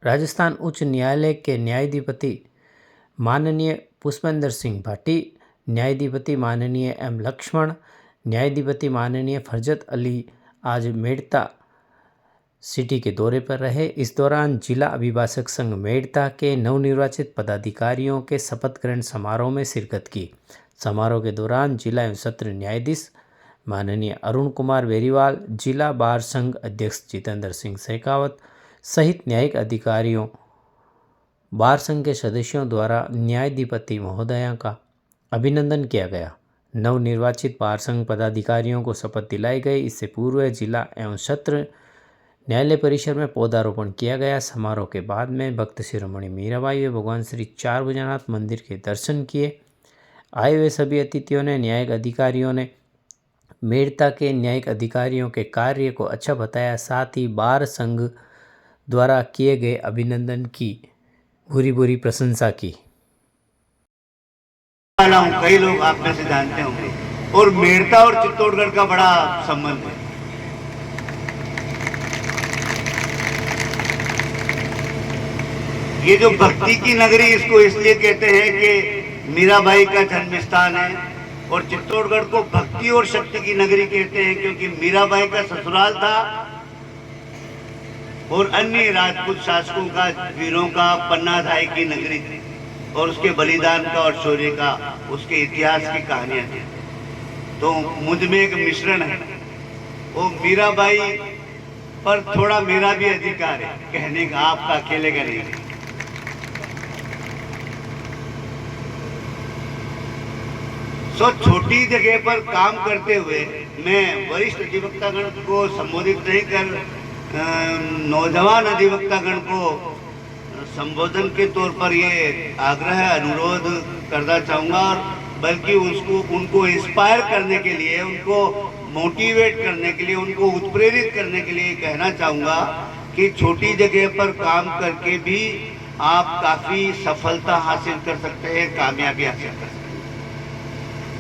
राजस्थान उच्च न्यायालय के न्यायाधिपति माननीय पुष्पेंद्र सिंह भाटी, न्यायाधिपति माननीय एम लक्ष्मण, न्यायाधिपति माननीय फरजत अली आज मेड़ता सिटी के दौरे पर रहे। इस दौरान जिला अभिभाषक संघ मेड़ता के नवनिर्वाचित पदाधिकारियों के शपथ ग्रहण समारोह में शिरकत की। समारोह के दौरान जिला एवं सत्र न्यायाधीश माननीय अरुण कुमार बेरीवाल, जिला बार संघ अध्यक्ष जितेंद्र सिंह शेखावत सहित न्यायिक अधिकारियों, बार संघ के सदस्यों द्वारा न्यायाधिपति महोदया का अभिनंदन किया गया। नवनिर्वाचित बार संघ पदाधिकारियों को शपथ दिलाई गई। इससे पूर्व जिला एवं सत्र न्यायालय परिसर में पौधारोपण किया गया। समारोह के बाद में भक्त शिरोमणि मीराबाई व भगवान श्री चार भुजनाथ मंदिर के दर्शन किए। आए हुए सभी अतिथियों ने न्यायिक अधिकारियों ने मेड़ता के न्यायिक अधिकारियों के कार्य को अच्छा बताया। साथ ही बार संघ द्वारा किए गए अभिनंदन की भूरी प्रशंसा की। कई लोग आप में से जानते होंगे और मेड़ता और चित्तौड़गढ़ का बड़ा संबंध है। ये जो भक्ति की नगरी इसको इसलिए कहते हैं कि मीराबाई का जन्म स्थान है, और चित्तौड़गढ़ को भक्ति और शक्ति की नगरी कहते हैं क्योंकि मीराबाई का ससुराल था और अन्य राजपूत शासकों का, वीरों का पन्नाधाय की नगरी थी और उसके बलिदान का और शौर्य का, उसके इतिहास की कहानियां थी। तो मुझ में एक मिश्रण है। वो मीराबाई पर थोड़ा मेरा भी अधिकार है कहने का, आपका अकेले का नहीं। छोटी जगह पर काम करते हुए मैं वरिष्ठ अधिवक्तागण को संबोधित नहीं कर नौजवान अधिवक्तागण को संबोधन के तौर पर ये आग्रह अनुरोध करना चाहूँगा, और बल्कि उनको इंस्पायर करने के लिए, उनको मोटिवेट करने के लिए, उनको उत्प्रेरित करने के लिए कहना चाहूँगा कि छोटी जगह पर काम करके भी आप काफ़ी सफलता हासिल कर सकते हैं, कामयाबी हासिल कर सकते हैं।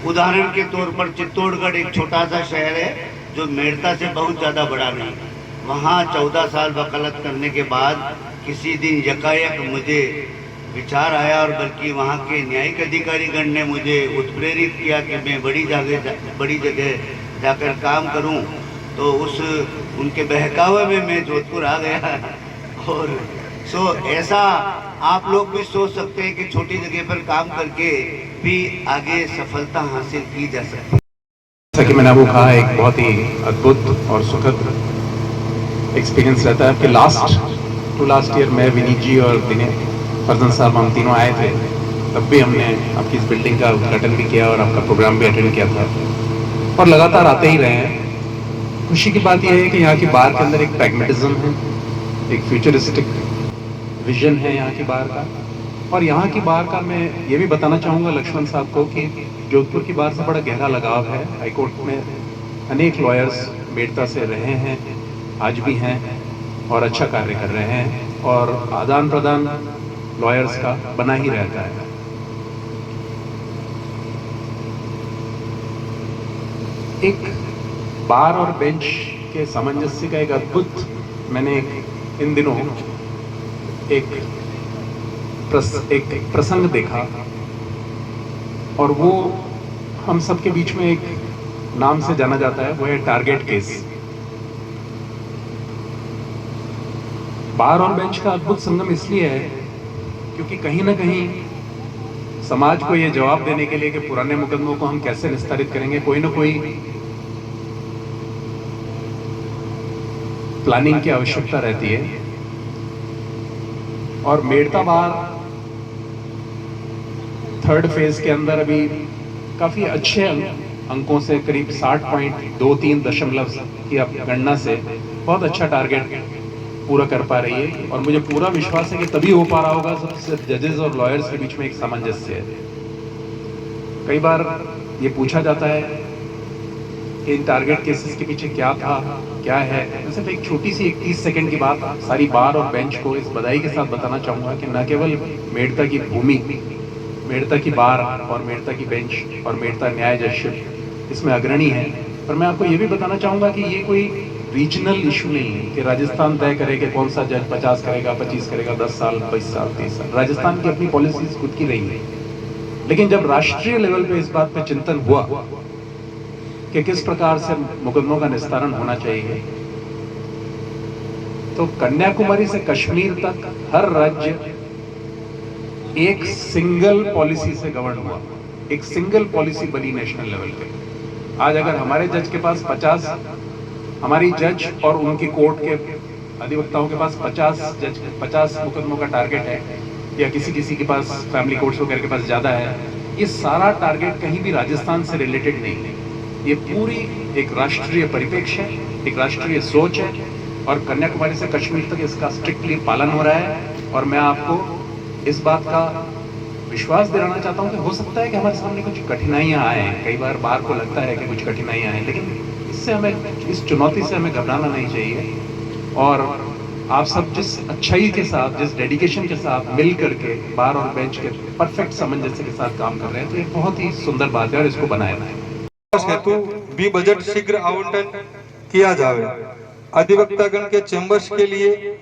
उदाहरण के तौर पर चित्तौड़गढ़ एक छोटा सा शहर है जो मेड़ता से बहुत ज़्यादा बड़ा नहीं। वहाँ 14 साल वकालत करने के बाद किसी दिन यकायक मुझे विचार आया, और बल्कि वहाँ के न्यायिक अधिकारीगण ने मुझे उत्प्रेरित किया कि मैं बड़ी जगह जाकर काम करूं। तो उनके बहकावे में मैं जोधपुर आ गया। और ऐसा आप लोग भी सोच सकते हैं कि छोटी जगह पर काम करके भी आगे सफलता हासिल की जा सकती है। जैसा कि मैंने आपको कहा, एक बहुत ही अद्भुत और सुखद एक्सपीरियंस रहता है कि लास्ट ईयर मैं, विनीत जी और फरजन साहब, हम तीनों आए थे। तब भी हमने आपकी इस बिल्डिंग का उद्घाटन भी किया और आपका प्रोग्राम भी अटेंड किया था, और लगातार आते ही रहे हैं। खुशी की बात यह है कि यहाँ की बार के अंदर एक प्रैग्मेटिज्म है, एक फ्यूचरिस्टिक विजन है यहाँ की बार का। और यहाँ की बार का मैं ये भी बताना चाहूँगा लक्ष्मण साहब को कि जोधपुर की बार से बड़ा गहरा लगाव है। हाईकोर्ट में अनेक लॉयर्स मेड़ता से रहे हैं, आज भी हैं और अच्छा कार्य कर रहे हैं, और आदान प्रदान लॉयर्स का बना ही रहता है। एक बार और बेंच के सामंजस्य का एक अद्भुत, मैंने इन दिनों एक प्रसंग देखा, और वो हम सबके बीच में एक नाम से जाना जाता है, वो है टारगेट केस। बार और बेंच का अद्भुत संगम इसलिए है क्योंकि कहीं ना कहीं समाज को ये जवाब देने के लिए कि पुराने मुकदमों को हम कैसे निस्तारित करेंगे, कोई ना कोई प्लानिंग की आवश्यकता रहती है। और मेड़ता बार थर्ड फेज के अंदर अभी काफी अच्छे अंकों से, करीब 60.23 की गणना से बहुत अच्छा टारगेट पूरा कर पा रही है। और मुझे पूरा विश्वास है कि तभी हो पा रहा होगा सबसे जजेस और लॉयर्स के बीच में एक सामंजस्य है। कई बार ये पूछा जाता है कि इन टारगेट केसेस के पीछे क्या था, क्या है। सिर्फ एक छोटी सी 31 सेकंड की बात सारी बार और बेंच को इस बधाई के साथ बताना चाहूँगा कि न केवल मेड़ता की भूमि, मेड़ता की बार और मेड़ता की बेंच और मेड़ता न्याय जजशिप इसमें अग्रणी है, पर मैं आपको ये भी बताना चाहूँगा कि ये कोई रीजनल इशू नहीं है कि राजस्थान तय करे कि कौन सा जज 50 करेगा, 25 करेगा, 10 साल, 22 साल, 30 साल। राजस्थान की अपनी पॉलिसीज खुद की रही है, लेकिन जब राष्ट्रीय लेवल पे इस बात पे चिंतन हुआ कि किस प्रकार से मुकदमों का निस्तारण होना चाहिए, तो कन्याकुमारी से कश्मीर तक हर राज्य एक सिंगल पॉलिसी से गवर्न हुआ, एक सिंगल पॉलिसी बनी नेशनल लेवल पे। आज अगर हमारे जज के पास 50, हमारी जज और उनकी कोर्ट के अधिवक्ताओं के पास 50 मुकदमों का टारगेट है, या किसी के पास फैमिली कोर्ट्स वगैरह के पास ज़्यादा है, ये सारा टारगेट कहीं भी राजस्थान से रिलेटेड नहीं है। ये पूरी एक राष्ट्रीय परिप्रेक्ष्य है, एक राष्ट्रीय सोच है, और कन्याकुमारी से कश्मीर तक इसका स्ट्रिक्टली पालन हो रहा है। और मैं आपको इस बात का विश्वास दिलाना चाहता हूँ कि हो सकता है कि हमारे सामने कुछ कठिनाइयाँ आए, कई बार बाहर को लगता है कि कुछ कठिनाइयाँ आए, लेकिन इससे हमें, इस चुनौती से हमें घबराना नहीं चाहिए। और आप सब जिस अच्छाई के साथ, जिस डेडिकेशन के साथ मिल करके बार और बेंच के परफेक्ट सामंजस्य के साथ काम कर रहे हैं, तो ये बहुत ही सुंदर बात है और इसको बनाए रखें। हेतु भी बजट शीघ्र आवंटन किया जाए। अधिवक्तागण के चैम्बर्स के लिए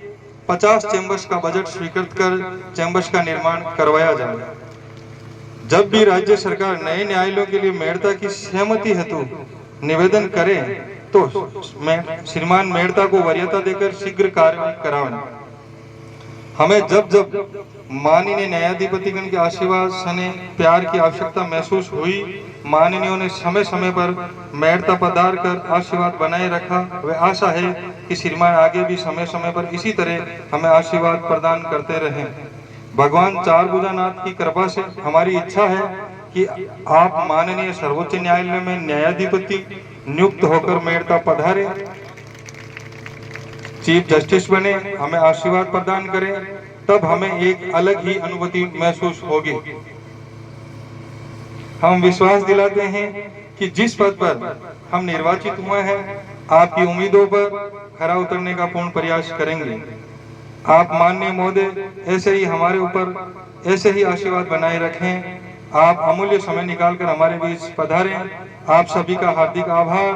50 चैम्बर्स का बजट स्वीकृत कर चैम्बर्स का निर्माण करवाया जाए। जब भी राज्य सरकार नए न्यायालयों के लिए मेड़ता की सहमति हेतु निवेदन करे तो श्रीमान मेड़ता को वरीयता देकर शीघ्र कार्रवाई करावें। हमें जब जब माननीय न्यायाधिपतिगण के आशीर्वाद सने प्यार की आवश्यकता महसूस हुई, माननीयों ने समय समय पर मेड़ता पधार कर आशीर्वाद बनाए रखा। वे आशा है कि श्रीमान आगे भी समय समय पर इसी तरह हमें आशीर्वाद प्रदान करते रहें। भगवान चारभुजानाथ की कृपा से हमारी इच्छा है कि आप माननीय सर्वोच्च न्यायालय में न्यायाधिपति नियुक्त होकर मेड़ता पधारे, चीफ जस्टिस बने, हमें आशीर्वाद प्रदान करें, तब हमें एक अलग ही अनुभूति महसूस होगी। हम विश्वास दिलाते हैं कि जिस पद पर हम निर्वाचित हुए हैं, आपकी उम्मीदों पर खरा उतरने का पूर्ण प्रयास करेंगे। आप माननीय महोदय ऐसे ही हमारे ऊपर ऐसे ही आशीर्वाद बनाए रखें। आप अमूल्य समय निकालकर हमारे बीच पधारें। आप सभी का हार्दिक आभार।